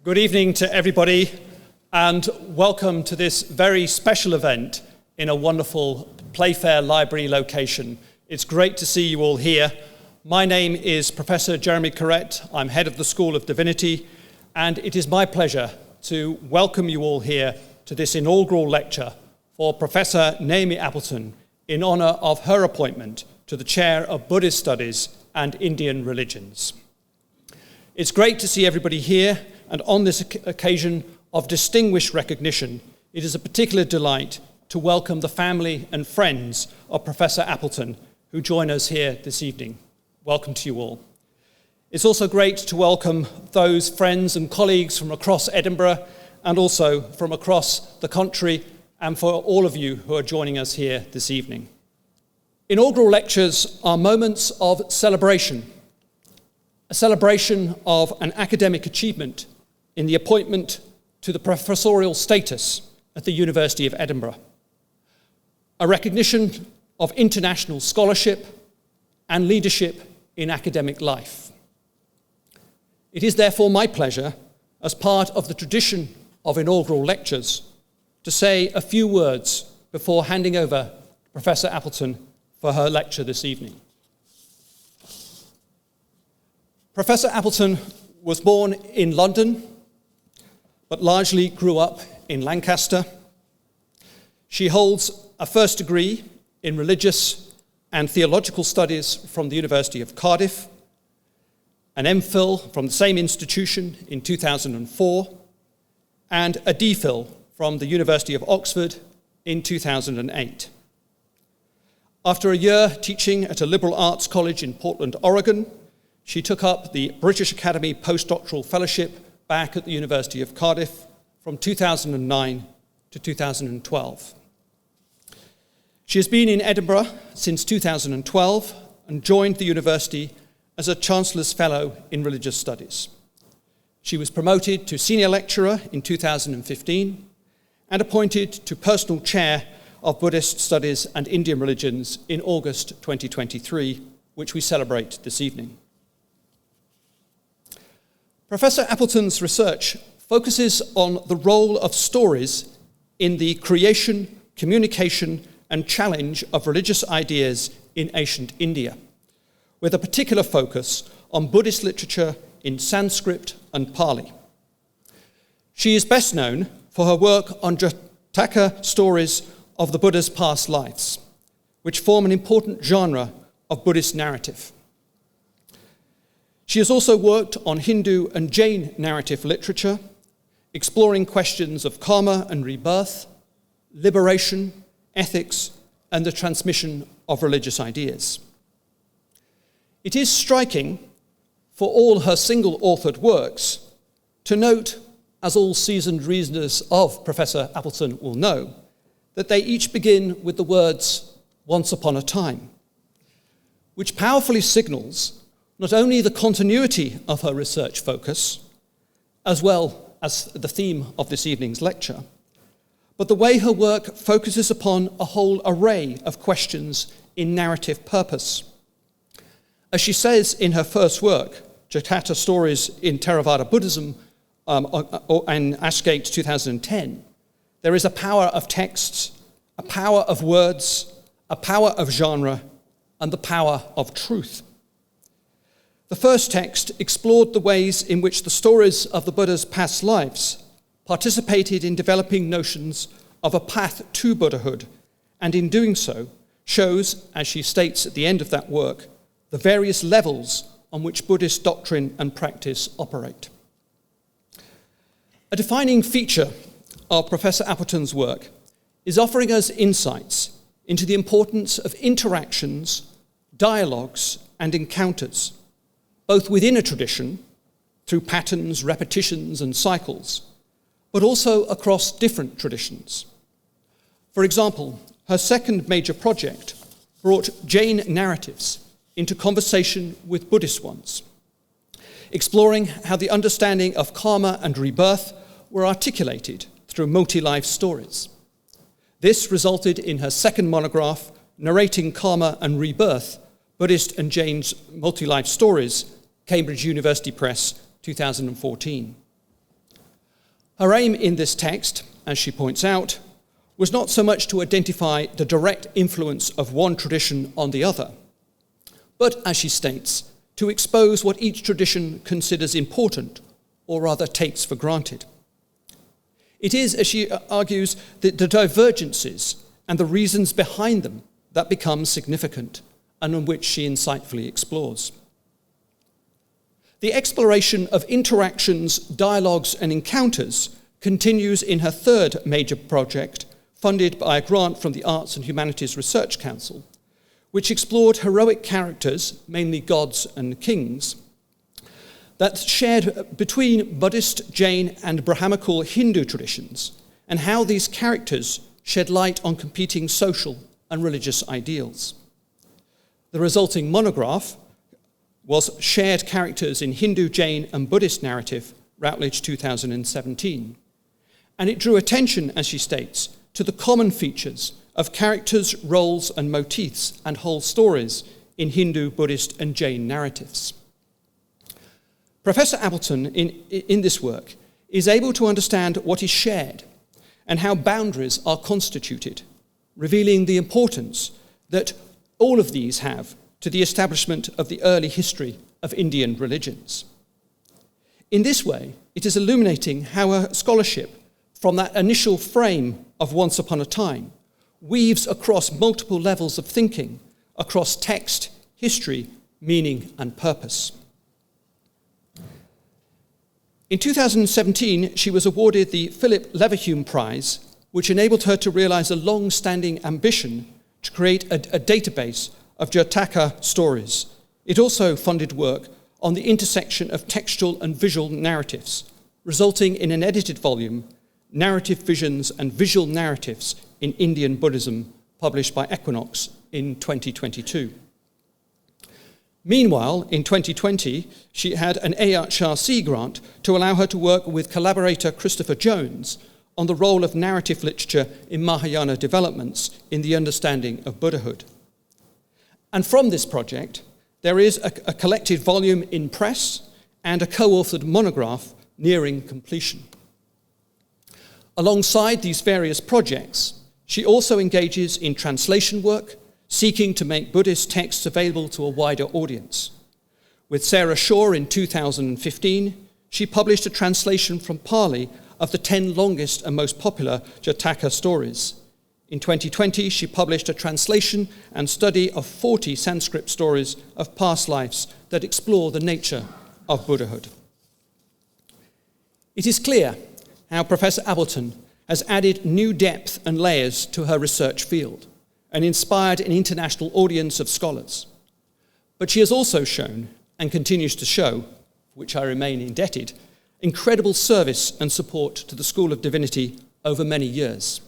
Good evening to everybody, and welcome to this very special event in a wonderful Playfair Library location. It's great to see you all here. My name is Professor Jeremy Carrette. I'm head of the School of Divinity, and it is my pleasure to welcome you all here to this inaugural lecture for Professor Naomi Appleton in honor of her appointment to the Chair of Buddhist Studies and Indian Religions. It's great to see everybody here, and on this occasion of distinguished recognition, it is a particular delight to welcome the family and friends of Professor Appleton who join us here this evening. Welcome to you all. It's also great to welcome those friends and colleagues from across Edinburgh and also from across the country, and for all of you who are joining us here this evening. Inaugural lectures are moments of celebration, a celebration of an academic achievement in the appointment to the professorial status at the University of Edinburgh, a recognition of international scholarship and leadership in academic life. It is therefore my pleasure, as part of the tradition of inaugural lectures, to say a few words before handing over to Professor Appleton for her lecture this evening. Professor Appleton was born in London, but largely grew up in Lancaster. She holds a first degree in religious and theological studies from the University of Cardiff, an MPhil from the same institution in 2004, and a DPhil from the University of Oxford in 2008. After a year teaching at a liberal arts college in Portland, Oregon, she took up the British Academy postdoctoral fellowship back at the University of Cardiff from 2009 to 2012. She has been in Edinburgh since 2012 and joined the university as a Chancellor's Fellow in Religious Studies. She was promoted to Senior Lecturer in 2015 and appointed to Personal Chair of Buddhist Studies and Indian Religions in August 2023, which we celebrate this evening. Professor Appleton's research focuses on the role of stories in the creation, communication, and challenge of religious ideas in ancient India, with a particular focus on Buddhist literature in Sanskrit and Pali. She is best known for her work on Jataka stories of the Buddha's past lives, which form an important genre of Buddhist narrative. She has also worked on Hindu and Jain narrative literature, exploring questions of karma and rebirth, liberation, ethics, and the transmission of religious ideas. It is striking, for all her single-authored works, to note, as all seasoned reasoners of Professor Appleton will know, that they each begin with the words, "once upon a time," which powerfully signals not only the continuity of her research focus, as well as the theme of this evening's lecture, but the way her work focuses upon a whole array of questions in narrative purpose. As she says in her first work, Jataka Stories in Theravada Buddhism, in Ashgate 2010, there is a power of texts, a power of words, a power of genre, and the power of truth. The first text explored the ways in which the stories of the Buddha's past lives participated in developing notions of a path to Buddhahood, and in doing so shows, as she states at the end of that work, the various levels on which Buddhist doctrine and practice operate. A defining feature of Professor Appleton's work is offering us insights into the importance of interactions, dialogues, and encounters, both within a tradition, through patterns, repetitions, and cycles, but also across different traditions. For example, her second major project brought Jain narratives into conversation with Buddhist ones, exploring how the understanding of karma and rebirth were articulated through multi-life stories. This resulted in her second monograph, Narrating Karma and Rebirth, Buddhist and Jain's Multi-Life Stories, Cambridge University Press, 2014. Her aim in this text, as she points out, was not so much to identify the direct influence of one tradition on the other, but, as she states, to expose what each tradition considers important, or rather takes for granted. It is, as she argues, the divergences and the reasons behind them that become significant, and on which she insightfully explores. The exploration of interactions, dialogues, and encounters continues in her third major project, funded by a grant from the Arts and Humanities Research Council, which explored heroic characters, mainly gods and kings, that shared between Buddhist, Jain, and Brahmanical Hindu traditions, and how these characters shed light on competing social and religious ideals. The resulting monograph was Shared Characters in Hindu, Jain, and Buddhist Narrative, Routledge 2017. And it drew attention, as she states, to the common features of characters, roles, and motifs and whole stories in Hindu, Buddhist, and Jain narratives. Professor Appleton, in this work, is able to understand what is shared and how boundaries are constituted, revealing the importance that all of these have to the establishment of the early history of Indian religions. In this way, it is illuminating how her scholarship, from that initial frame of once upon a time, weaves across multiple levels of thinking, across text, history, meaning, and purpose. In 2017, she was awarded the Philip Leverhulme Prize, which enabled her to realize a long-standing ambition to create a database of Jataka stories. It also funded work on the intersection of textual and visual narratives, resulting in an edited volume, Narrative Visions and Visual Narratives in Indian Buddhism, published by Equinox in 2022. Meanwhile, in 2020, she had an AHRC grant to allow her to work with collaborator Christopher Jones on the role of narrative literature in Mahayana developments in the understanding of Buddhahood. And from this project, there is a collected volume in press and a co-authored monograph nearing completion. Alongside these various projects, she also engages in translation work, seeking to make Buddhist texts available to a wider audience. With Sarah Shaw in 2015, she published a translation from Pali of the 10 longest and most popular Jataka stories. In 2020, she published a translation and study of 40 Sanskrit stories of past lives that explore the nature of Buddhahood. It is clear how Professor Appleton has added new depth and layers to her research field and inspired an international audience of scholars. But she has also shown, and continues to show, for which I remain indebted, incredible service and support to the School of Divinity over many years.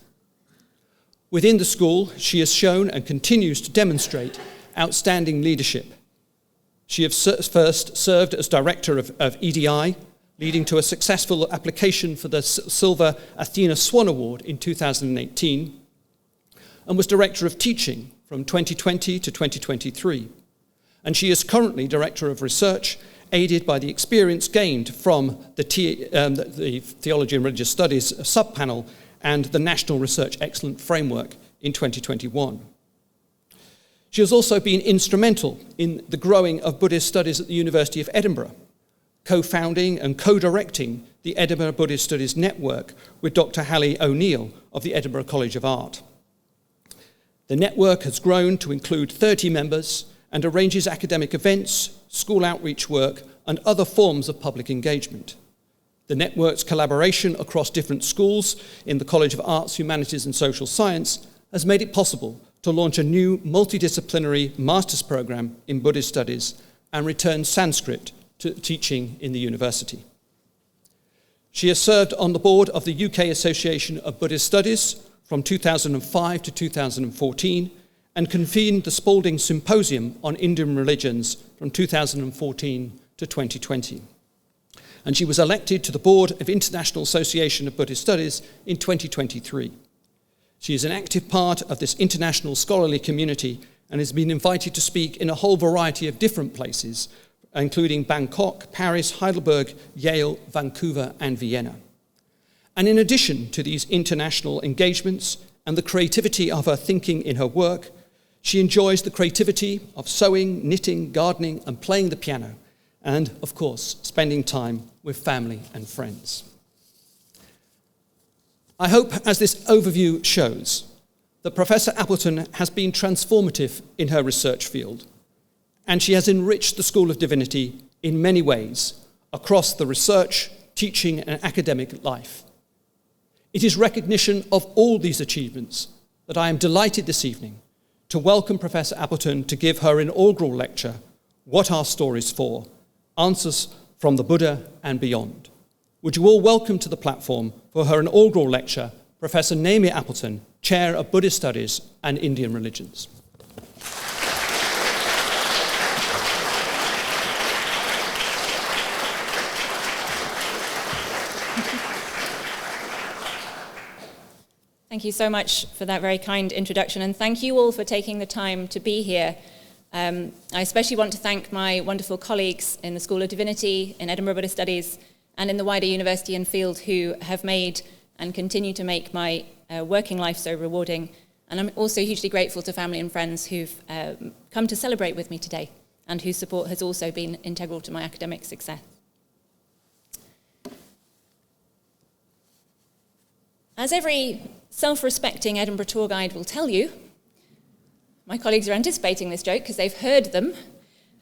Within the school, she has shown and continues to demonstrate outstanding leadership. She has first served as director of EDI, leading to a successful application for the Silver Athena Swan Award in 2018, and was director of teaching from 2020 to 2023. And she is currently director of research, aided by the experience gained from the Theology and Religious Studies subpanel and the National Research Excellence Framework in 2021. She has also been instrumental in the growing of Buddhist studies at the University of Edinburgh, co-founding and co-directing the Edinburgh Buddhist Studies Network with Dr. Hallie O'Neill of the Edinburgh College of Art. The network has grown to include 30 members and arranges academic events, school outreach work, and other forms of public engagement. The network's collaboration across different schools in the College of Arts, Humanities and Social Science has made it possible to launch a new multidisciplinary master's program in Buddhist studies and return Sanskrit to teaching in the university. She has served on the board of the UK Association of Buddhist Studies from 2005 to 2014 and convened the Spalding Symposium on Indian Religions from 2014 to 2020. And she was elected to the board of International Association of Buddhist Studies in 2023. She is an active part of this international scholarly community and has been invited to speak in a whole variety of different places, including Bangkok, Paris, Heidelberg, Yale, Vancouver, and Vienna. And in addition to these international engagements and the creativity of her thinking in her work, she enjoys the creativity of sewing, knitting, gardening, and playing the piano, and, of course, spending time with family and friends. I hope, as this overview shows, that Professor Appleton has been transformative in her research field, and she has enriched the School of Divinity in many ways across the research, teaching, and academic life. It is recognition of all these achievements that I am delighted this evening to welcome Professor Appleton to give her inaugural lecture, What Are Stories For? Answers from the Buddha and Beyond. Would you all welcome to the platform for her inaugural lecture, Professor Naomi Appleton, Chair of Buddhist Studies and Indian Religions. Thank you so much for that very kind introduction, and thank you all for taking the time to be here. I especially want to thank my wonderful colleagues in the School of Divinity, in Edinburgh Buddhist Studies, and in the wider university and field who have made and continue to make my working life so rewarding. And I'm also hugely grateful to family and friends who've come to celebrate with me today and whose support has also been integral to my academic success. As every self-respecting Edinburgh tour guide will tell you, my colleagues are anticipating this joke because they've heard them.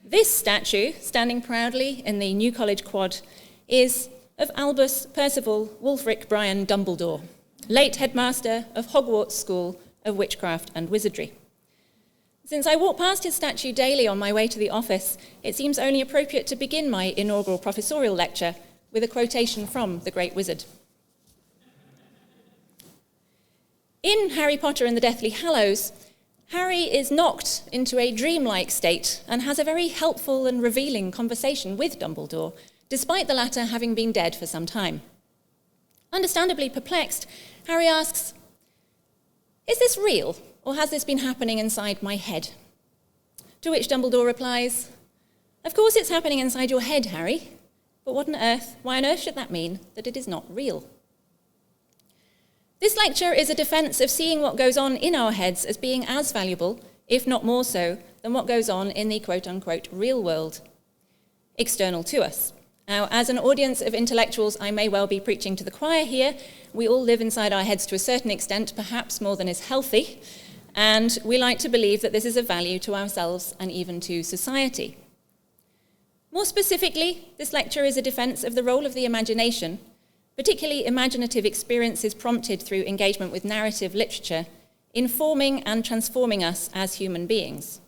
This statue, standing proudly in the New College Quad, is of Albus Percival Wulfric Brian Dumbledore, late headmaster of Hogwarts School of Witchcraft and Wizardry. Since I walk past his statue daily on my way to the office, it seems only appropriate to begin my inaugural professorial lecture with a quotation from the Great Wizard. In Harry Potter and the Deathly Hallows, Harry is knocked into a dreamlike state and has a very helpful and revealing conversation with Dumbledore, despite the latter having been dead for some time. Understandably perplexed, Harry asks, "Is this real, or has this been happening inside my head?" To which Dumbledore replies, "Of course it's happening inside your head, Harry, but why on earth should that mean that it is not real?" This lecture is a defense of seeing what goes on in our heads as being as valuable, if not more so, than what goes on in the quote-unquote real world, external to us. Now, as an audience of intellectuals, I may well be preaching to the choir here. We all live inside our heads to a certain extent, perhaps more than is healthy, and we like to believe that this is of value to ourselves and even to society. More specifically, this lecture is a defense of the role of the imagination, particularly imaginative experiences prompted through engagement with narrative literature, informing and transforming us as human beings.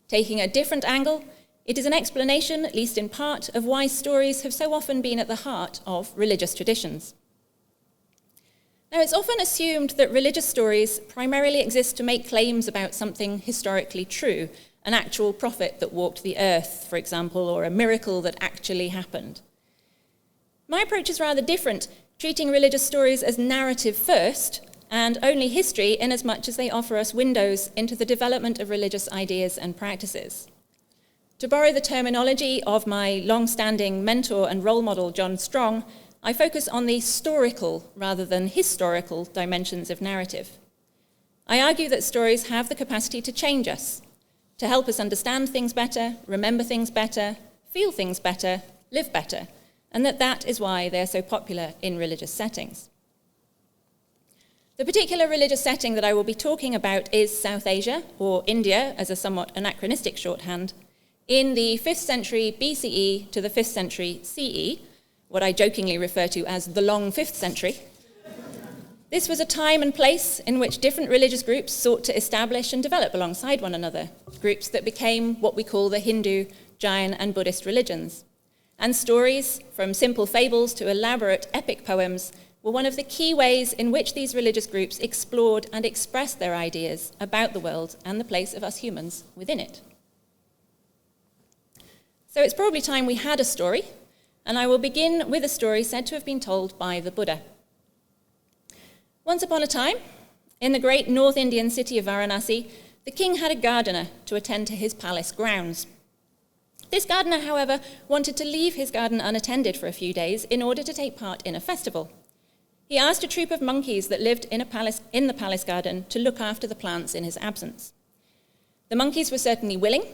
Taking a different angle, it is an explanation, at least in part, of why stories have so often been at the heart of religious traditions. Now, it's often assumed that religious stories primarily exist to make claims about something historically true, an actual prophet that walked the earth, for example, or a miracle that actually happened. My approach is rather different, treating religious stories as narrative first, and only history inasmuch as they offer us windows into the development of religious ideas and practices. To borrow the terminology of my long-standing mentor and role model, John Strong, I focus on the storical rather than historical dimensions of narrative. I argue that stories have the capacity to change us, to help us understand things better, remember things better, feel things better, live better, and that is why they are so popular in religious settings. The particular religious setting that I will be talking about is South Asia, or India as a somewhat anachronistic shorthand, in the 5th century BCE to the 5th century CE, what I jokingly refer to as the long 5th century. This was a time and place in which different religious groups sought to establish and develop alongside one another, groups that became what we call the Hindu, Jain, and Buddhist religions. And stories, from simple fables to elaborate epic poems, were one of the key ways in which these religious groups explored and expressed their ideas about the world and the place of us humans within it. So it's probably time we had a story, and I will begin with a story said to have been told by the Buddha. Once upon a time, in the great North Indian city of Varanasi, the king had a gardener to attend to his palace grounds. This gardener, however, wanted to leave his garden unattended for a few days in order to take part in a festival. he asked a troop of monkeys that lived in the palace garden to look after the plants in his absence. The monkeys were certainly willing,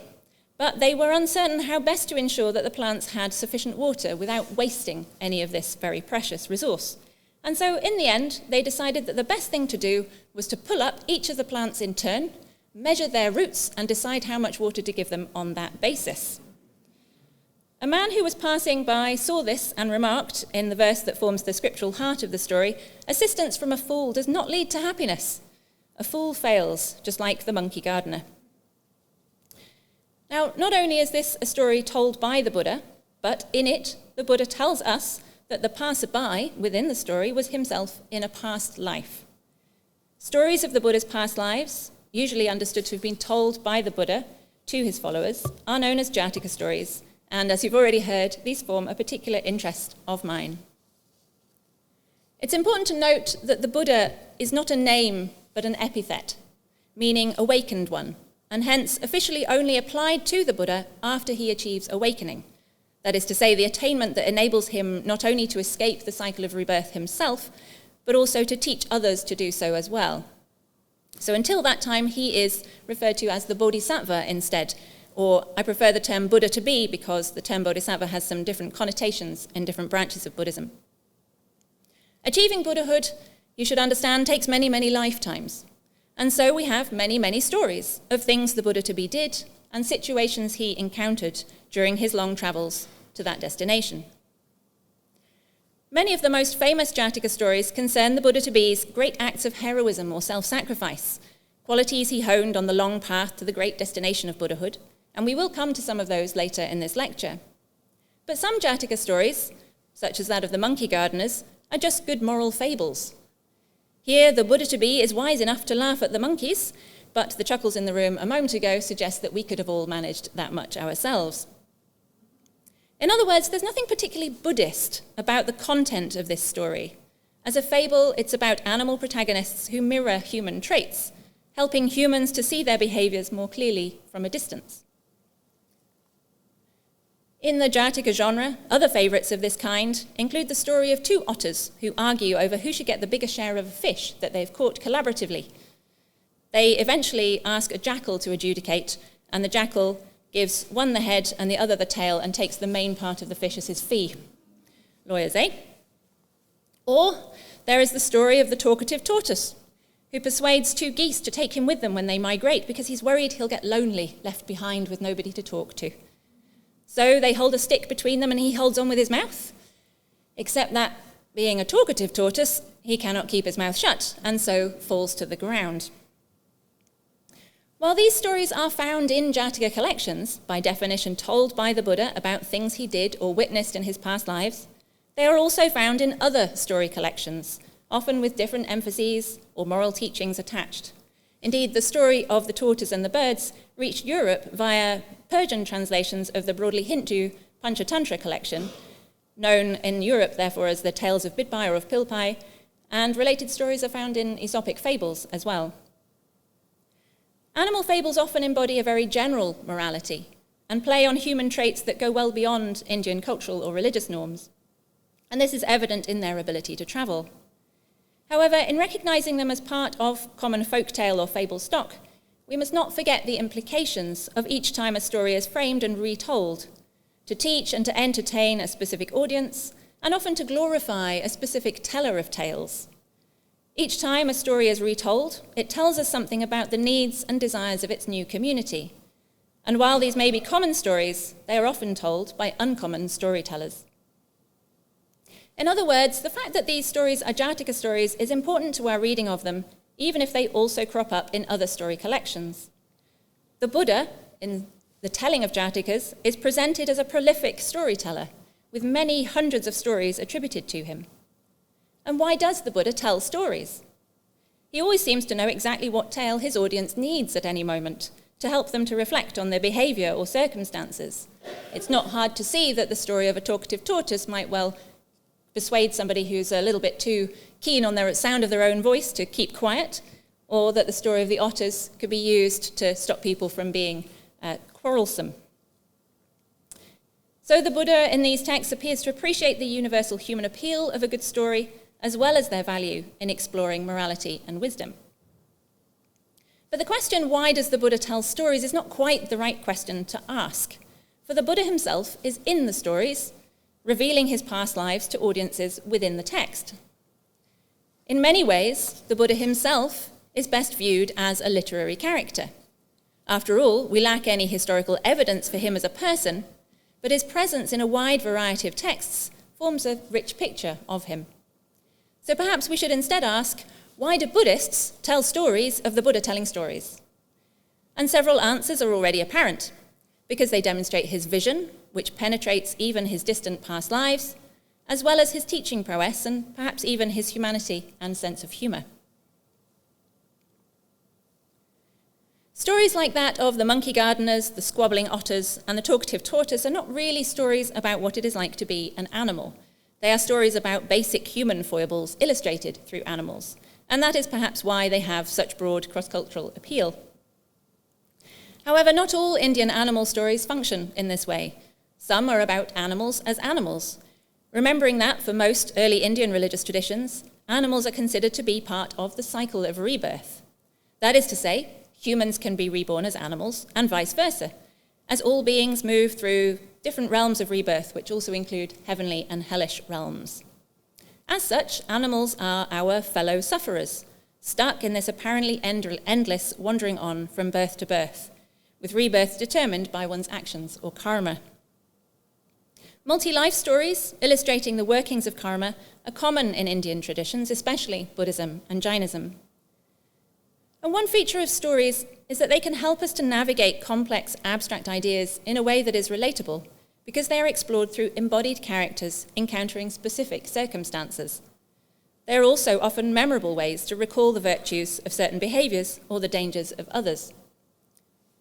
but they were uncertain how best to ensure that the plants had sufficient water without wasting any of this very precious resource. And so in the end, they decided that the best thing to do was to pull up each of the plants in turn, measure their roots, and decide how much water to give them on that basis. A man who was passing by saw this and remarked, in the verse that forms the scriptural heart of the story, "Assistance from a fool does not lead to happiness. A fool fails, just like the monkey gardener." Now, not only is this a story told by the Buddha, but in it, the Buddha tells us that the passerby within the story was himself in a past life. Stories of the Buddha's past lives, usually understood to have been told by the Buddha to his followers, are known as Jataka stories, and as you've already heard, these form a particular interest of mine. It's important to note that the Buddha is not a name, but an epithet, meaning awakened one, and hence officially only applied to the Buddha after he achieves awakening. That is to say, the attainment that enables him not only to escape the cycle of rebirth himself, but also to teach others to do so as well. So until that time, he is referred to as the Bodhisattva instead, or I prefer the term Buddha to be because the term Bodhisattva has some different connotations in different branches of Buddhism. Achieving Buddhahood, you should understand, takes many, many lifetimes. And so we have many, many stories of things the Buddha to be did and situations he encountered during his long travels to that destination. Many of the most famous Jataka stories concern the Buddha to be's great acts of heroism or self-sacrifice, qualities he honed on the long path to the great destination of Buddhahood, and we will come to some of those later in this lecture. But some Jataka stories, such as that of the monkey gardeners, are just good moral fables. Here, the Buddha to be is wise enough to laugh at the monkeys, but the chuckles in the room a moment ago suggest that we could have all managed that much ourselves. In other words, there's nothing particularly Buddhist about the content of this story. As a fable, it's about animal protagonists who mirror human traits, helping humans to see their behaviors more clearly from a distance. In the Jataka genre, other favorites of this kind include the story of two otters who argue over who should get the bigger share of a fish that they've caught collaboratively. They eventually ask a jackal to adjudicate, and the jackal gives one the head and the other the tail and takes the main part of the fish as his fee. Lawyers, eh? Or there is the story of the talkative tortoise, who persuades two geese to take him with them when they migrate because he's worried he'll get lonely, left behind with nobody to talk to. So they hold a stick between them and he holds on with his mouth, except that, being a talkative tortoise, he cannot keep his mouth shut and so falls to the ground. While these stories are found in Jataka collections, by definition told by the Buddha about things he did or witnessed in his past lives, they are also found in other story collections, often with different emphases or moral teachings attached. Indeed, the story of the tortoise and the birds reached Europe via Persian translations of the broadly Hindu Panchatantra collection, known in Europe, therefore, as the Tales of Bidpai or of Pilpai, and related stories are found in Aesopic fables as well. Animal fables often embody a very general morality and play on human traits that go well beyond Indian cultural or religious norms, and this is evident in their ability to travel. However, in recognizing them as part of common folktale or fable stock, we must not forget the implications of each time a story is framed and retold, to teach and to entertain a specific audience, and often to glorify a specific teller of tales. Each time a story is retold, it tells us something about the needs and desires of its new community. And while these may be common stories, they are often told by uncommon storytellers. In other words, the fact that these stories are Jataka stories is important to our reading of them, even if they also crop up in other story collections. The Buddha, in the telling of Jatakas, is presented as a prolific storyteller, with many hundreds of stories attributed to him. And why does the Buddha tell stories? He always seems to know exactly what tale his audience needs at any moment to help them to reflect on their behavior or circumstances. It's not hard to see that the story of a talkative tortoise might well persuade somebody who's a little bit too keen on the sound of their own voice to keep quiet, or that the story of the otters could be used to stop people from being quarrelsome. So the Buddha in these texts appears to appreciate the universal human appeal of a good story, as well as their value in exploring morality and wisdom. But the question, why does the Buddha tell stories, is not quite the right question to ask. For the Buddha himself is in the stories, revealing his past lives to audiences within the text. In many ways, the Buddha himself is best viewed as a literary character. After all, we lack any historical evidence for him as a person, but his presence in a wide variety of texts forms a rich picture of him. So perhaps we should instead ask, why do Buddhists tell stories of the Buddha telling stories? And several answers are already apparent, because they demonstrate his vision, which penetrates even his distant past lives, as well as his teaching prowess and perhaps even his humanity and sense of humour. Stories like that of the monkey gardeners, the squabbling otters, and the talkative tortoise are not really stories about what it is like to be an animal. They are stories about basic human foibles illustrated through animals, and that is perhaps why they have such broad cross-cultural appeal. However, not all Indian animal stories function in this way. Some are about animals as animals, remembering that for most early Indian religious traditions, animals are considered to be part of the cycle of rebirth. That is to say, humans can be reborn as animals, and vice versa, as all beings move through different realms of rebirth, which also include heavenly and hellish realms. As such, animals are our fellow sufferers, stuck in this apparently endless wandering on from birth to birth, with rebirth determined by one's actions or karma. Multi-life stories illustrating the workings of karma are common in Indian traditions, especially Buddhism and Jainism. And one feature of stories is that they can help us to navigate complex, abstract ideas in a way that is relatable, because they are explored through embodied characters encountering specific circumstances. They are also often memorable ways to recall the virtues of certain behaviours or the dangers of others.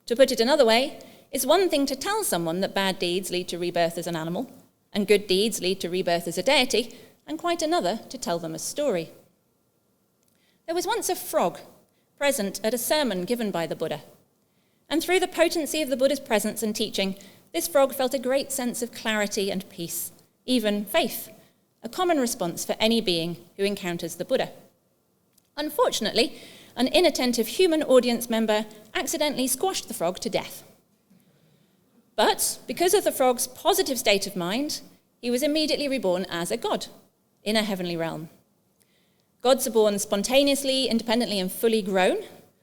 To put it another way, it's one thing to tell someone that bad deeds lead to rebirth as an animal, and good deeds lead to rebirth as a deity, and quite another to tell them a story. There was once a frog present at a sermon given by the Buddha, and through the potency of the Buddha's presence and teaching, this frog felt a great sense of clarity and peace, even faith, a common response for any being who encounters the Buddha. Unfortunately, an inattentive human audience member accidentally squashed the frog to death. But because of the frog's positive state of mind, he was immediately reborn as a god in a heavenly realm. Gods are born spontaneously, independently, and fully grown,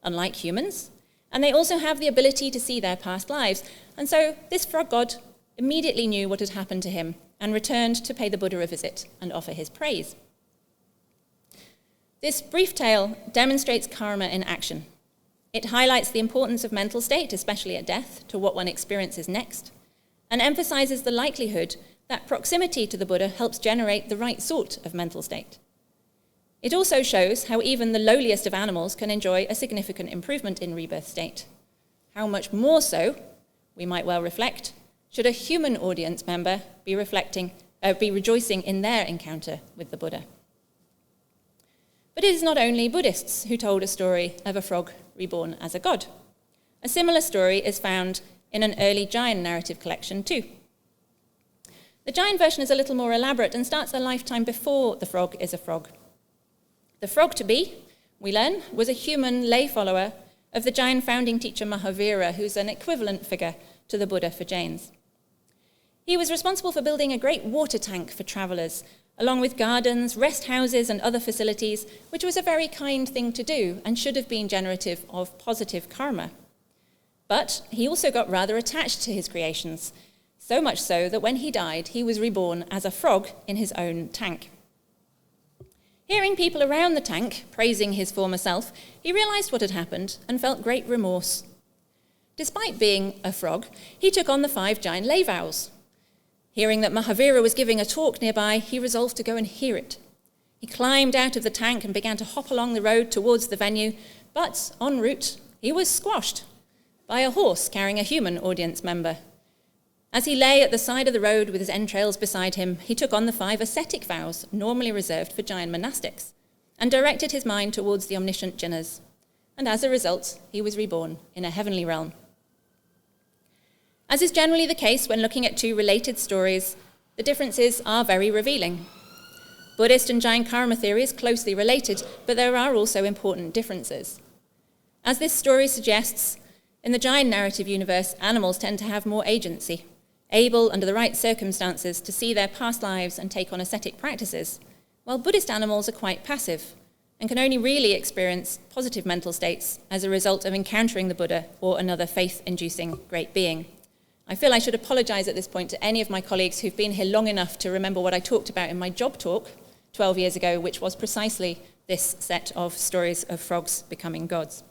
unlike humans, and they also have the ability to see their past lives. And so this frog god immediately knew what had happened to him and returned to pay the Buddha a visit and offer his praise. This brief tale demonstrates karma in action. It highlights the importance of mental state, especially at death, to what one experiences next, and emphasizes the likelihood that proximity to the Buddha helps generate the right sort of mental state. It also shows how even the lowliest of animals can enjoy a significant improvement in rebirth state. How much more so, we might well reflect, should a human audience member be rejoicing in their encounter with the Buddha. But it is not only Buddhists who told a story of a frog reborn as a god. A similar story is found in an early Jain narrative collection too. The Jain version is a little more elaborate and starts a lifetime before the frog is a frog. The frog-to-be, we learn, was a human lay follower of the Jain founding teacher Mahavira, who's an equivalent figure to the Buddha for Jains. He was responsible for building a great water tank for travellers, along with gardens, rest houses, and other facilities, which was a very kind thing to do and should have been generative of positive karma. But he also got rather attached to his creations, so much so that when he died, he was reborn as a frog in his own tank. Hearing people around the tank praising his former self, he realized what had happened and felt great remorse. Despite being a frog, he took on the 5 Jain lay vows. Hearing that Mahavira was giving a talk nearby, he resolved to go and hear it. He climbed out of the tank and began to hop along the road towards the venue, but en route, he was squashed by a horse carrying a human audience member. As he lay at the side of the road with his entrails beside him, he took on the 5 ascetic vows normally reserved for Jain monastics and directed his mind towards the omniscient Jinnas. And as a result, he was reborn in a heavenly realm. As is generally the case when looking at 2 related stories, the differences are very revealing. Buddhist and Jain karma theory is closely related, but there are also important differences. As this story suggests, in the Jain narrative universe, animals tend to have more agency, able, under the right circumstances, to see their past lives and take on ascetic practices, while Buddhist animals are quite passive and can only really experience positive mental states as a result of encountering the Buddha or another faith-inducing great being. I feel I should apologise at this point to any of my colleagues who've been here long enough to remember what I talked about in my job talk 12 years ago, which was precisely this set of stories of frogs becoming gods.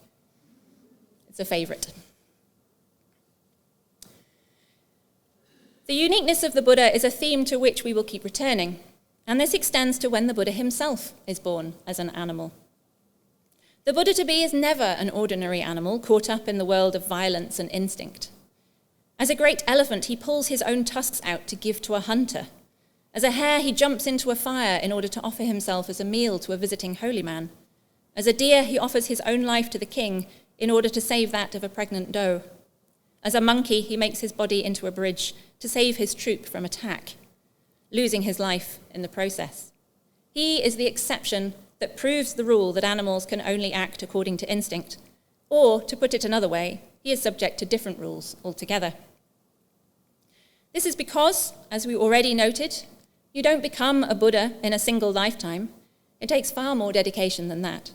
It's a favourite. The uniqueness of the Buddha is a theme to which we will keep returning, and this extends to when the Buddha himself is born as an animal. The Buddha to be is never an ordinary animal caught up in the world of violence and instinct. As a great elephant, he pulls his own tusks out to give to a hunter. As a hare, he jumps into a fire in order to offer himself as a meal to a visiting holy man. As a deer, he offers his own life to the king in order to save that of a pregnant doe. As a monkey, he makes his body into a bridge to save his troop from attack, losing his life in the process. He is the exception that proves the rule that animals can only act according to instinct, or, to put it another way, he is subject to different rules altogether. This is because, as we already noted, you don't become a Buddha in a single lifetime. It takes far more dedication than that.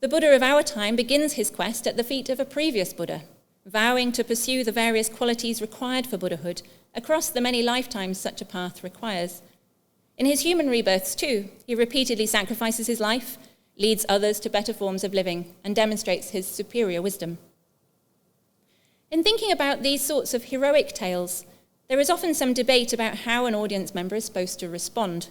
The Buddha of our time begins his quest at the feet of a previous Buddha, vowing to pursue the various qualities required for Buddhahood across the many lifetimes such a path requires. In his human rebirths, too, he repeatedly sacrifices his life, leads others to better forms of living, and demonstrates his superior wisdom. In thinking about these sorts of heroic tales, there is often some debate about how an audience member is supposed to respond.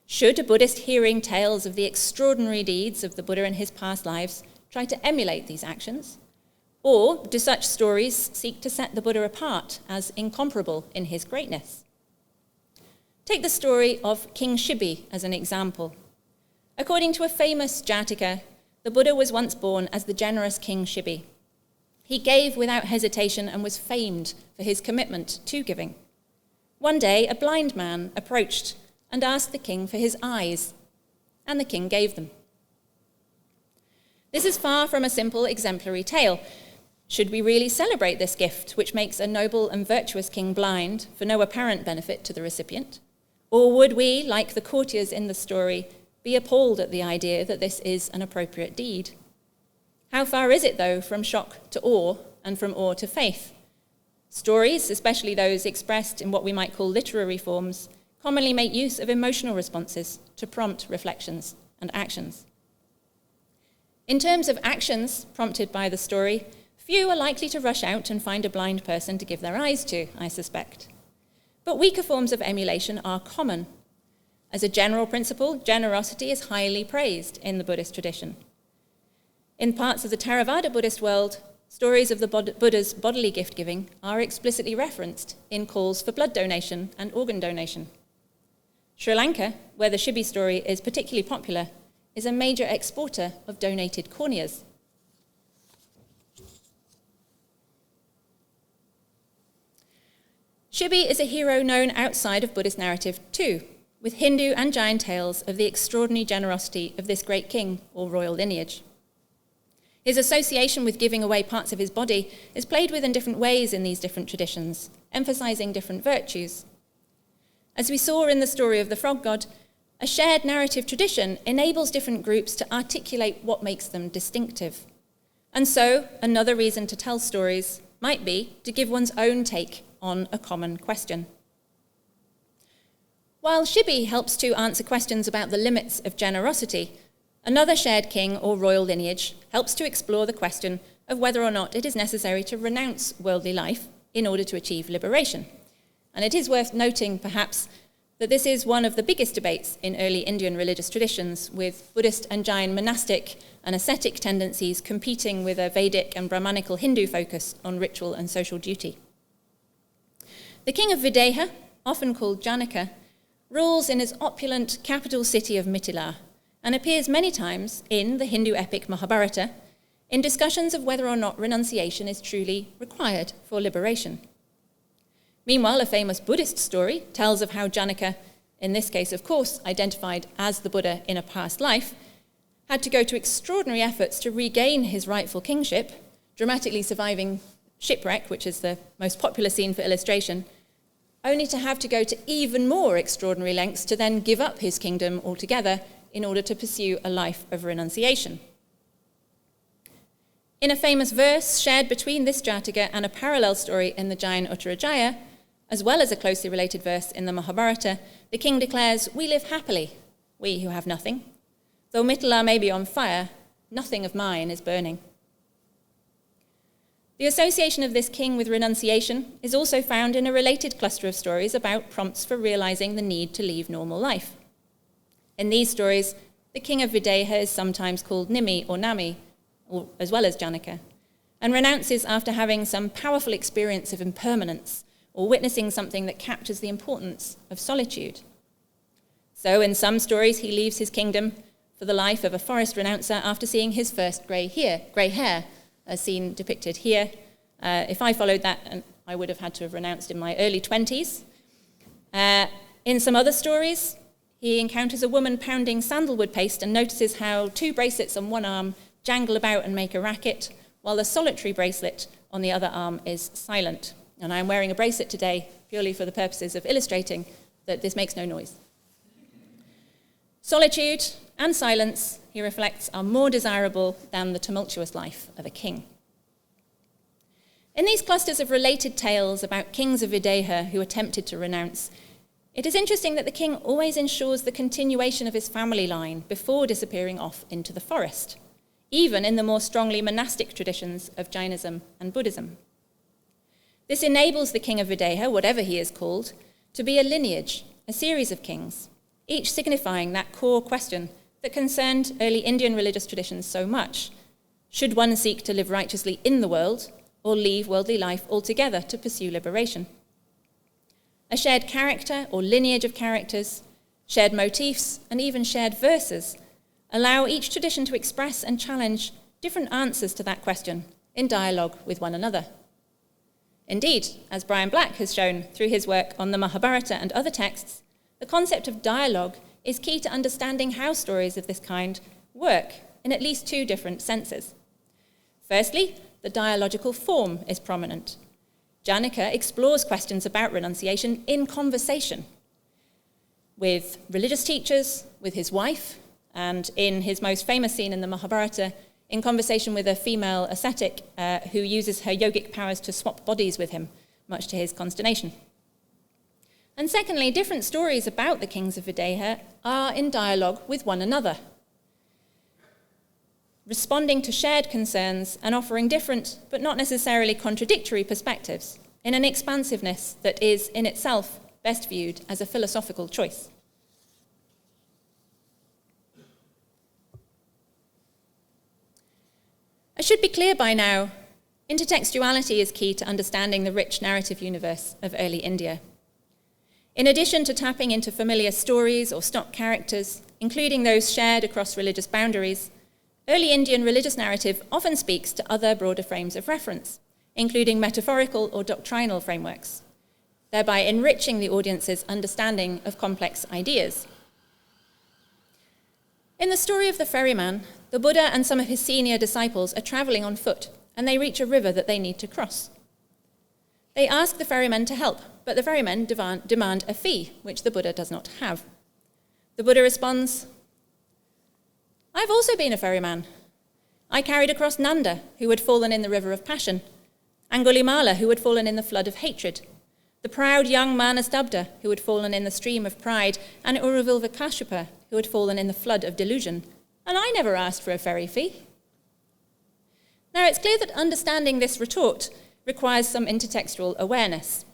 Should a Buddhist hearing tales of the extraordinary deeds of the Buddha in his past lives try to emulate these actions? Or do such stories seek to set the Buddha apart as incomparable in his greatness? Take the story of King Shibi as an example. According to a famous Jataka, the Buddha was once born as the generous King Shibi. He gave without hesitation and was famed for his commitment to giving. One day, a blind man approached and asked the king for his eyes, and the king gave them. This is far from a simple exemplary tale. Should we really celebrate this gift, which makes a noble and virtuous king blind for no apparent benefit to the recipient? Or would we, like the courtiers in the story, be appalled at the idea that this is an appropriate deed? How far is it, though, from shock to awe and from awe to faith? Stories, especially those expressed in what we might call literary forms, commonly make use of emotional responses to prompt reflections and actions. In terms of actions prompted by the story, few are likely to rush out and find a blind person to give their eyes to, I suspect. But weaker forms of emulation are common. As a general principle, generosity is highly praised in the Buddhist tradition. In parts of the Theravada Buddhist world, stories of the Buddha's bodily gift-giving are explicitly referenced in calls for blood donation and organ donation. Sri Lanka, where the Shibi story is particularly popular, is a major exporter of donated corneas. Shibi is a hero known outside of Buddhist narrative too, with Hindu and Jain tales of the extraordinary generosity of this great king or royal lineage. His association with giving away parts of his body is played with in different ways in these different traditions, emphasizing different virtues. As we saw in the story of the frog god, a shared narrative tradition enables different groups to articulate what makes them distinctive. And so, another reason to tell stories might be to give one's own take on a common question. While Shibi helps to answer questions about the limits of generosity, another shared king or royal lineage helps to explore the question of whether or not it is necessary to renounce worldly life in order to achieve liberation. And it is worth noting, perhaps, that this is one of the biggest debates in early Indian religious traditions, with Buddhist and Jain monastic and ascetic tendencies competing with a Vedic and Brahmanical Hindu focus on ritual and social duty. The king of Videha, often called Janaka, rules in his opulent capital city of Mithila and appears many times in the Hindu epic Mahabharata in discussions of whether or not renunciation is truly required for liberation. Meanwhile, a famous Buddhist story tells of how Janaka, in this case, of course, identified as the Buddha in a past life, had to go to extraordinary efforts to regain his rightful kingship, dramatically surviving shipwreck, which is the most popular scene for illustration, only to have to go to even more extraordinary lengths to then give up his kingdom altogether in order to pursue a life of renunciation. In a famous verse shared between this Jataka and a parallel story in the Jain Uttarajaya, as well as a closely related verse in the Mahabharata, the king declares, "We live happily, we who have nothing. Though Mithila may be on fire, nothing of mine is burning." The association of this king with renunciation is also found in a related cluster of stories about prompts for realizing the need to leave normal life. In these stories, the king of Videha is sometimes called Nimi or Nami, as well as Janaka, and renounces after having some powerful experience of impermanence or witnessing something that captures the importance of solitude. So in some stories, he leaves his kingdom for the life of a forest renouncer after seeing his first grey hair, as seen depicted here. If I followed that, I would have had to have renounced in my early 20s. In some other stories, he encounters a woman pounding sandalwood paste and notices how 2 bracelets on one arm jangle about and make a racket, while the solitary bracelet on the other arm is silent. And I'm wearing a bracelet today purely for the purposes of illustrating that this makes no noise. Solitude and silence, he reflects, are more desirable than the tumultuous life of a king. In these clusters of related tales about kings of Videha who attempted to renounce, it is interesting that the king always ensures the continuation of his family line before disappearing off into the forest, even in the more strongly monastic traditions of Jainism and Buddhism. This enables the king of Videha, whatever he is called, to be a lineage, a series of kings, each signifying that core question that concerned early Indian religious traditions so much. Should one seek to live righteously in the world or leave worldly life altogether to pursue liberation? A shared character or lineage of characters, shared motifs, and even shared verses allow each tradition to express and challenge different answers to that question in dialogue with one another. Indeed, as Brian Black has shown through his work on the Mahabharata and other texts, the concept of dialogue is key to understanding how stories of this kind work in at least 2 different senses. Firstly, the dialogical form is prominent. Janaka explores questions about renunciation in conversation with religious teachers, with his wife, and in his most famous scene in the Mahabharata, in conversation with a female ascetic who uses her yogic powers to swap bodies with him, much to his consternation. And secondly, different stories about the kings of Videha are in dialogue with one another, responding to shared concerns and offering different but not necessarily contradictory perspectives in an expansiveness that is in itself best viewed as a philosophical choice. It should be clear by now, intertextuality is key to understanding the rich narrative universe of early India. In addition to tapping into familiar stories or stock characters, including those shared across religious boundaries, early Indian religious narrative often speaks to other broader frames of reference, including metaphorical or doctrinal frameworks, thereby enriching the audience's understanding of complex ideas. In the story of the ferryman, the Buddha and some of his senior disciples are traveling on foot, and they reach a river that they need to cross. They ask the ferryman to help, but the ferrymen demand a fee, which the Buddha does not have. The Buddha responds, "I've also been a ferryman. I carried across Nanda, who had fallen in the river of passion, Angulimala, who had fallen in the flood of hatred, the proud young Manastabda, who had fallen in the stream of pride, and Uruvilva Kashyapa, who had fallen in the flood of delusion, and I never asked for a ferry fee." Now, it's clear that understanding this retort requires some intertextual awareness.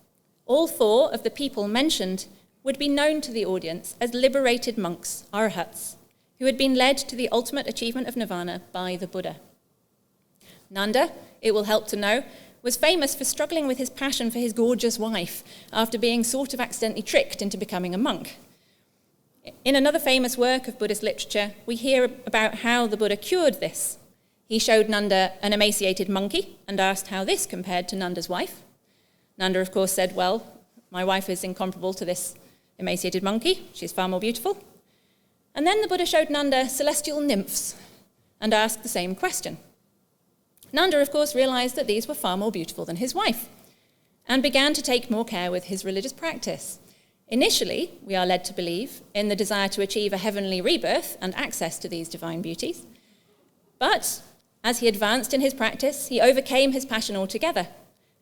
All 4 of the people mentioned would be known to the audience as liberated monks, arhats, who had been led to the ultimate achievement of nirvana by the Buddha. Nanda, it will help to know, was famous for struggling with his passion for his gorgeous wife after being sort of accidentally tricked into becoming a monk. In another famous work of Buddhist literature, we hear about how the Buddha cured this. He showed Nanda an emaciated monkey and asked how this compared to Nanda's wife. Nanda, of course, said, "Well, my wife is incomparable to this emaciated monkey, she's far more beautiful. And then the Buddha showed Nanda celestial nymphs and asked the same question. Nanda, of course, realized that these were far more beautiful than his wife and began to take more care with his religious practice. Initially, we are led to believe in the desire to achieve a heavenly rebirth and access to these divine beauties. But as he advanced in his practice, he overcame his passion altogether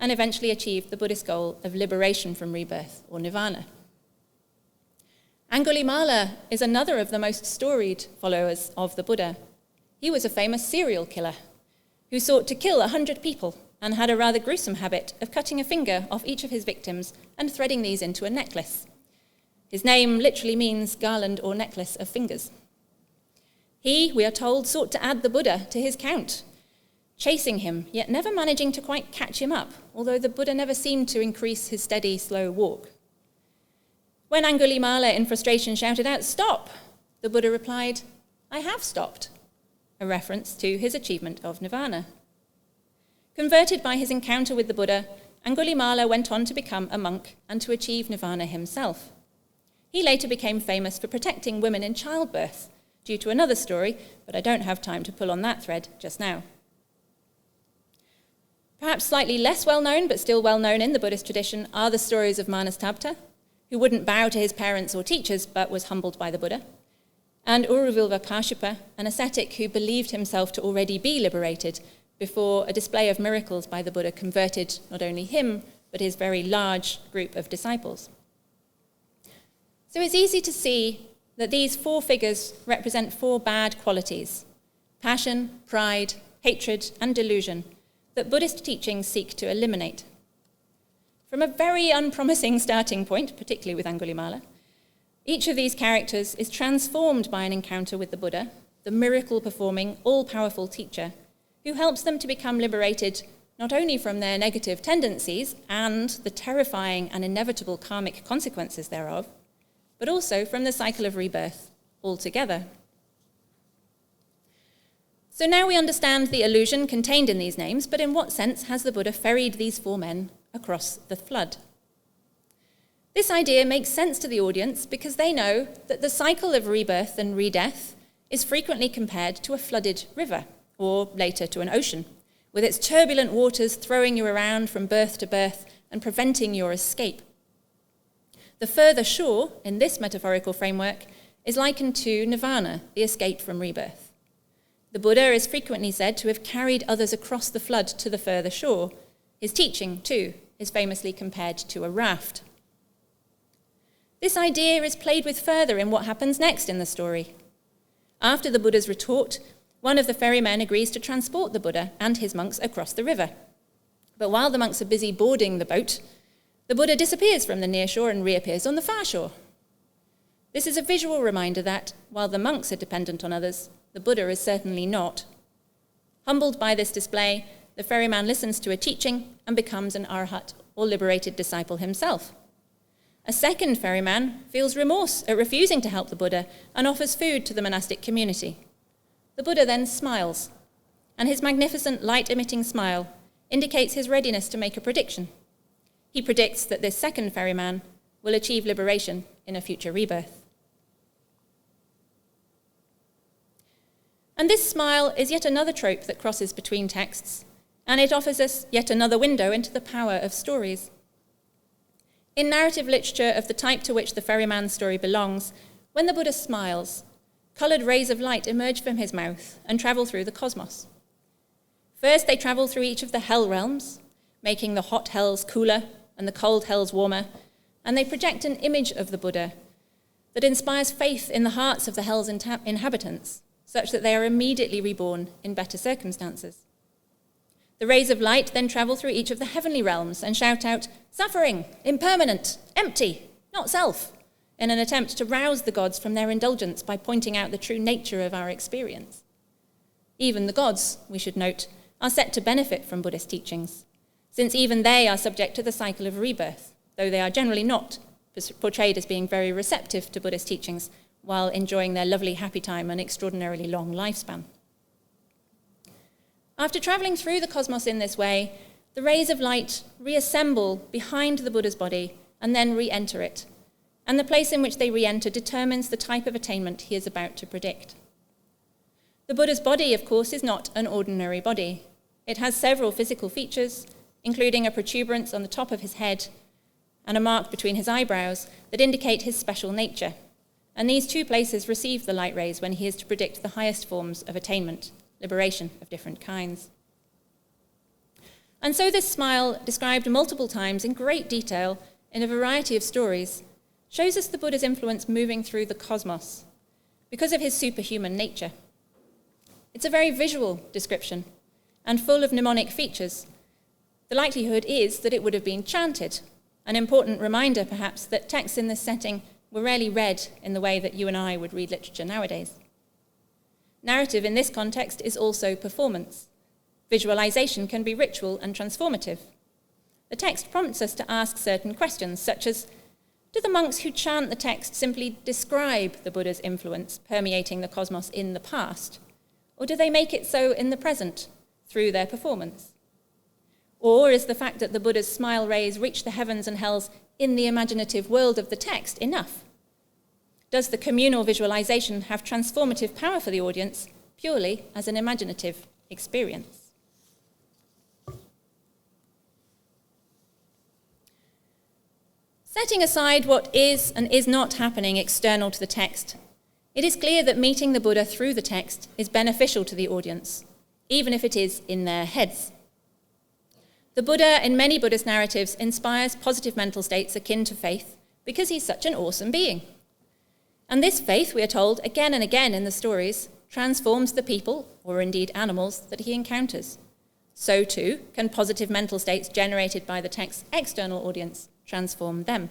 and eventually achieved the Buddhist goal of liberation from rebirth, or nirvana. Angulimala is another of the most storied followers of the Buddha. He was a famous serial killer who sought to kill 100 people and had a rather gruesome habit of cutting a finger off each of his victims and threading these into a necklace. His name literally means garland or necklace of fingers. He, we are told, sought to add the Buddha to his count, chasing him, yet never managing to quite catch him up, although the Buddha never seemed to increase his steady, slow walk. When Angulimala, in frustration, shouted out, "Stop!" the Buddha replied, "I have stopped," a reference to his achievement of nirvana. Converted by his encounter with the Buddha, Angulimala went on to become a monk and to achieve nirvana himself. He later became famous for protecting women in childbirth, due to another story, but I don't have time to pull on that thread just now. Perhaps slightly less well-known, but still well-known in the Buddhist tradition, are the stories of Manastabta, who wouldn't bow to his parents or teachers, but was humbled by the Buddha, and Uruvilva Kashyapa, an ascetic who believed himself to already be liberated before a display of miracles by the Buddha converted not only him, but his very large group of disciples. So it's easy to see that these four figures represent four bad qualities: passion, pride, hatred, and delusion that Buddhist teachings seek to eliminate. From a very unpromising starting point, particularly with Angulimala, each of these characters is transformed by an encounter with the Buddha, the miracle-performing, all-powerful teacher, who helps them to become liberated not only from their negative tendencies and the terrifying and inevitable karmic consequences thereof, but also from the cycle of rebirth altogether. So now we understand the illusion contained in these names, but in what sense has the Buddha ferried these four men across the flood? This idea makes sense to the audience because they know that the cycle of rebirth and redeath is frequently compared to a flooded river, or later to an ocean, with its turbulent waters throwing you around from birth to birth and preventing your escape. The further shore, in this metaphorical framework, is likened to nirvana, the escape from rebirth. The Buddha is frequently said to have carried others across the flood to the further shore. His teaching, too, is famously compared to a raft. This idea is played with further in what happens next in the story. After the Buddha's retort, one of the ferrymen agrees to transport the Buddha and his monks across the river. But while the monks are busy boarding the boat, the Buddha disappears from the near shore and reappears on the far shore. This is a visual reminder that, while the monks are dependent on others, the Buddha is certainly not. Humbled by this display, the ferryman listens to a teaching and becomes an arhat, or liberated disciple himself. A second ferryman feels remorse at refusing to help the Buddha and offers food to the monastic community. The Buddha then smiles, and his magnificent light-emitting smile indicates his readiness to make a prediction. He predicts that this second ferryman will achieve liberation in a future rebirth. And this smile is yet another trope that crosses between texts, and it offers us yet another window into the power of stories. In narrative literature of the type to which the ferryman's story belongs, when the Buddha smiles, coloured rays of light emerge from his mouth and travel through the cosmos. First, they travel through each of the hell realms, making the hot hells cooler and the cold hells warmer, and they project an image of the Buddha that inspires faith in the hearts of the hell's inhabitants, such that they are immediately reborn in better circumstances. The rays of light then travel through each of the heavenly realms and shout out, "Suffering, impermanent, empty, not self," in an attempt to rouse the gods from their indulgence by pointing out the true nature of our experience. Even the gods, we should note, are set to benefit from Buddhist teachings, since even they are subject to the cycle of rebirth, though they are generally not portrayed as being very receptive to Buddhist teachings while enjoying their lovely happy time and extraordinarily long lifespan. After travelling through the cosmos in this way, the rays of light reassemble behind the Buddha's body and then re-enter it, and the place in which they re-enter determines the type of attainment he is about to predict. The Buddha's body, of course, is not an ordinary body. It has several physical features, including a protuberance on the top of his head and a mark between his eyebrows that indicate his special nature. And these two places receive the light rays when he is to predict the highest forms of attainment, liberation of different kinds. And so this smile, described multiple times in great detail in a variety of stories, shows us the Buddha's influence moving through the cosmos because of his superhuman nature. It's a very visual description and full of mnemonic features. The likelihood is that it would have been chanted, an important reminder perhaps that texts in this setting were rarely read in the way that you and I would read literature nowadays. Narrative in this context is also performance. Visualization can be ritual and transformative. The text prompts us to ask certain questions, such as, do the monks who chant the text simply describe the Buddha's influence permeating the cosmos in the past? Or do they make it so in the present, through their performance? Or is the fact that the Buddha's smile rays reach the heavens and hells in the imaginative world of the text enough? Does the communal visualization have transformative power for the audience purely as an imaginative experience? Setting aside what is and is not happening external to the text, it is clear that meeting the Buddha through the text is beneficial to the audience, even if it is in their heads. The Buddha, in many Buddhist narratives, inspires positive mental states akin to faith because he's such an awesome being. And this faith, we are told again and again in the stories, transforms the people, or indeed animals, that he encounters. So too can positive mental states generated by the text's external audience transform them.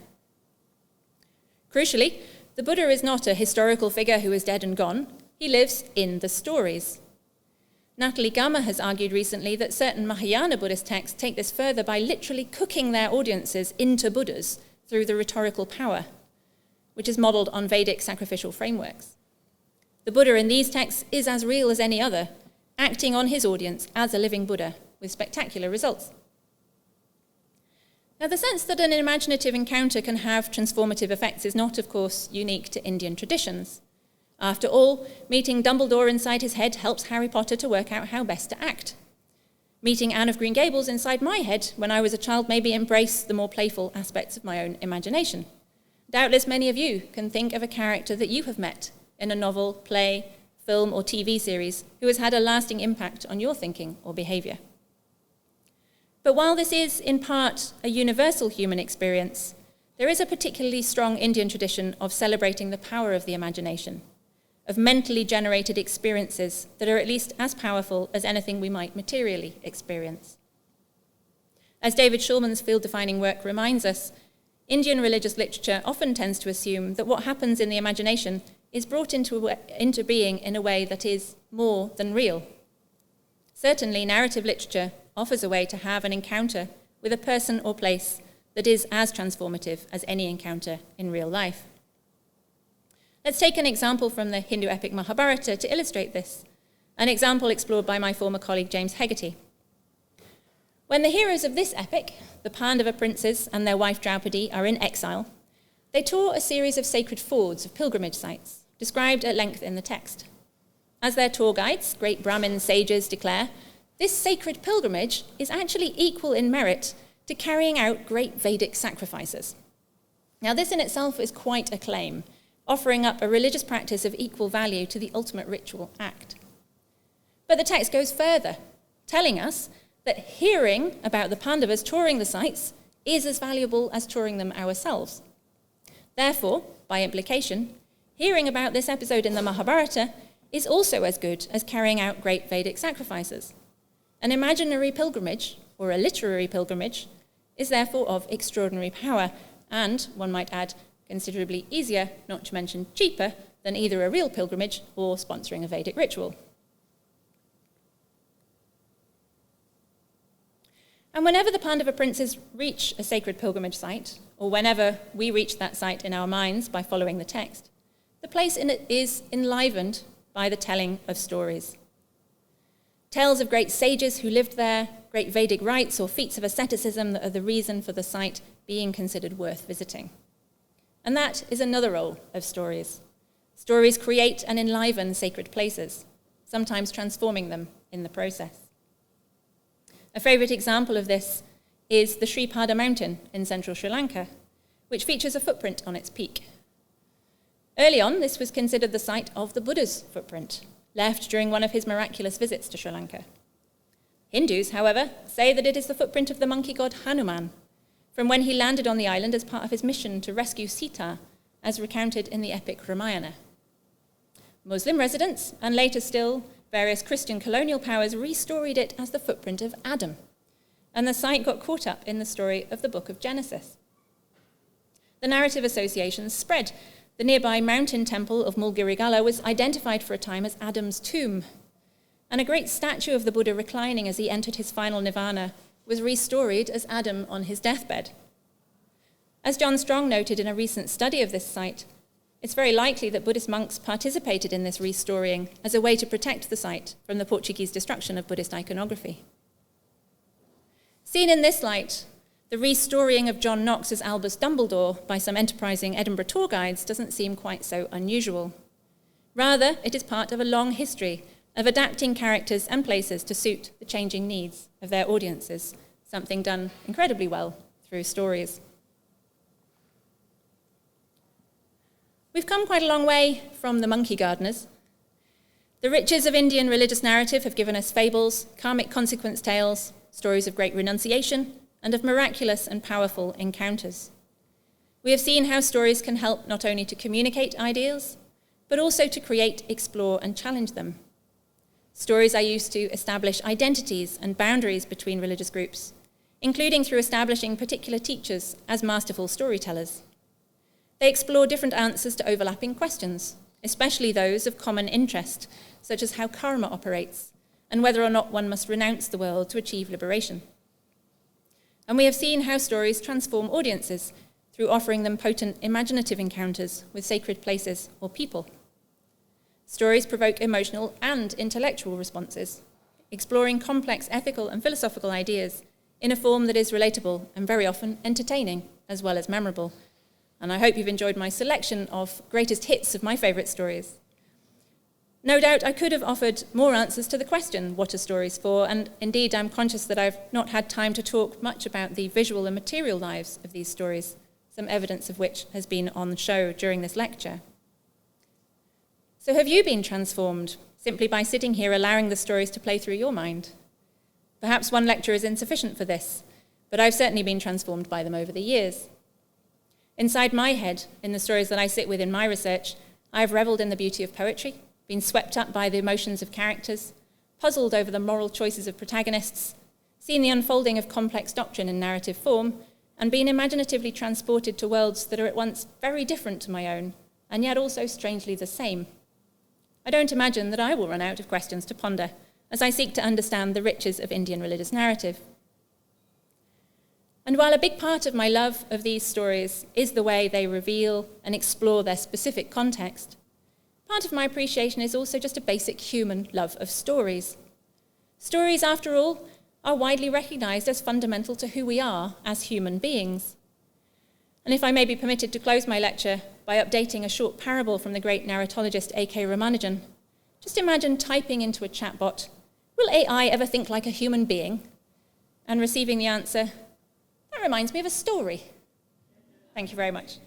Crucially, the Buddha is not a historical figure who is dead and gone. He lives in the stories. Natalie Gama has argued recently that certain Mahayana Buddhist texts take this further by literally cooking their audiences into Buddhas through the rhetorical power, which is modelled on Vedic sacrificial frameworks. The Buddha in these texts is as real as any other, acting on his audience as a living Buddha with spectacular results. Now, the sense that an imaginative encounter can have transformative effects is not, of course, unique to Indian traditions. After all, meeting Dumbledore inside his head helps Harry Potter to work out how best to act. Meeting Anne of Green Gables inside my head when I was a child made me embrace the more playful aspects of my own imagination. Doubtless many of you can think of a character that you have met in a novel, play, film, or TV series who has had a lasting impact on your thinking or behaviour. But while this is, in part, a universal human experience, there is a particularly strong Indian tradition of celebrating the power of the imagination, of mentally generated experiences that are at least as powerful as anything we might materially experience. As David Shulman's field-defining work reminds us, Indian religious literature often tends to assume that what happens in the imagination is brought into being in a way that is more than real. Certainly, narrative literature offers a way to have an encounter with a person or place that is as transformative as any encounter in real life. Let's take an example from the Hindu epic Mahabharata to illustrate this, an example explored by my former colleague James Hegarty. When the heroes of this epic, the Pandava princes and their wife Draupadi, are in exile, they tour a series of sacred fords of pilgrimage sites, described at length in the text. As their tour guides, great Brahmin sages declare, this sacred pilgrimage is actually equal in merit to carrying out great Vedic sacrifices. Now, this in itself is quite a claim, offering up a religious practice of equal value to the ultimate ritual act. But the text goes further, telling us that hearing about the Pandavas touring the sites is as valuable as touring them ourselves. Therefore, by implication, hearing about this episode in the Mahabharata is also as good as carrying out great Vedic sacrifices. An imaginary pilgrimage, or a literary pilgrimage, is therefore of extraordinary power and, one might add, considerably easier, not to mention cheaper, than either a real pilgrimage or sponsoring a Vedic ritual. And whenever the Pandava princes reach a sacred pilgrimage site, or whenever we reach that site in our minds by following the text, the place in it is enlivened by the telling of stories. Tales of great sages who lived there, great Vedic rites or feats of asceticism that are the reason for the site being considered worth visiting. And that is another role of stories. Stories create and enliven sacred places, sometimes transforming them in the process. A favourite example of this is the Sripada mountain in central Sri Lanka, which features a footprint on its peak. Early on, this was considered the site of the Buddha's footprint, left during one of his miraculous visits to Sri Lanka. Hindus, however, say that it is the footprint of the monkey god Hanuman, from when he landed on the island as part of his mission to rescue Sita, as recounted in the epic Ramayana. Muslim residents, and later still, various Christian colonial powers restoried it as the footprint of Adam, and the site got caught up in the story of the book of Genesis. The narrative associations spread. The nearby mountain temple of Mulgirigala was identified for a time as Adam's tomb, and a great statue of the Buddha reclining as he entered his final nirvana was restoried as Adam on his deathbed. As John Strong noted in a recent study of this site, it's very likely that Buddhist monks participated in this restoring as a way to protect the site from the Portuguese destruction of Buddhist iconography. Seen in this light, the restoring of John Knox as Albus Dumbledore by some enterprising Edinburgh tour guides doesn't seem quite so unusual. Rather, it is part of a long history of adapting characters and places to suit the changing needs of their audiences, something done incredibly well through stories. We've come quite a long way from the monkey gardeners. The riches of Indian religious narrative have given us fables, karmic consequence tales, stories of great renunciation, and of miraculous and powerful encounters. We have seen how stories can help not only to communicate ideals, but also to create, explore, and challenge them. Stories are used to establish identities and boundaries between religious groups, including through establishing particular teachers as masterful storytellers. They explore different answers to overlapping questions, especially those of common interest, such as how karma operates, and whether or not one must renounce the world to achieve liberation. And we have seen how stories transform audiences through offering them potent imaginative encounters with sacred places or people. Stories provoke emotional and intellectual responses, exploring complex ethical and philosophical ideas in a form that is relatable and very often entertaining as well as memorable. And I hope you've enjoyed my selection of greatest hits of my favourite stories. No doubt I could have offered more answers to the question, what are stories for? And indeed, I'm conscious that I've not had time to talk much about the visual and material lives of these stories, some evidence of which has been on the show during this lecture. So have you been transformed simply by sitting here allowing the stories to play through your mind? Perhaps one lecture is insufficient for this, but I've certainly been transformed by them over the years. Inside my head, in the stories that I sit with in my research, I've revelled in the beauty of poetry, been swept up by the emotions of characters, puzzled over the moral choices of protagonists, seen the unfolding of complex doctrine in narrative form, and been imaginatively transported to worlds that are at once very different to my own, and yet also strangely the same. I don't imagine that I will run out of questions to ponder as I seek to understand the riches of Indian religious narrative. And while a big part of my love of these stories is the way they reveal and explore their specific context, part of my appreciation is also just a basic human love of stories. Stories, after all, are widely recognised as fundamental to who we are as human beings. And if I may be permitted to close my lecture by updating a short parable from the great narratologist A.K. Ramanujan, just imagine typing into a chatbot, "Will AI ever think like a human being?" and receiving the answer, "That reminds me of a story." Thank you very much.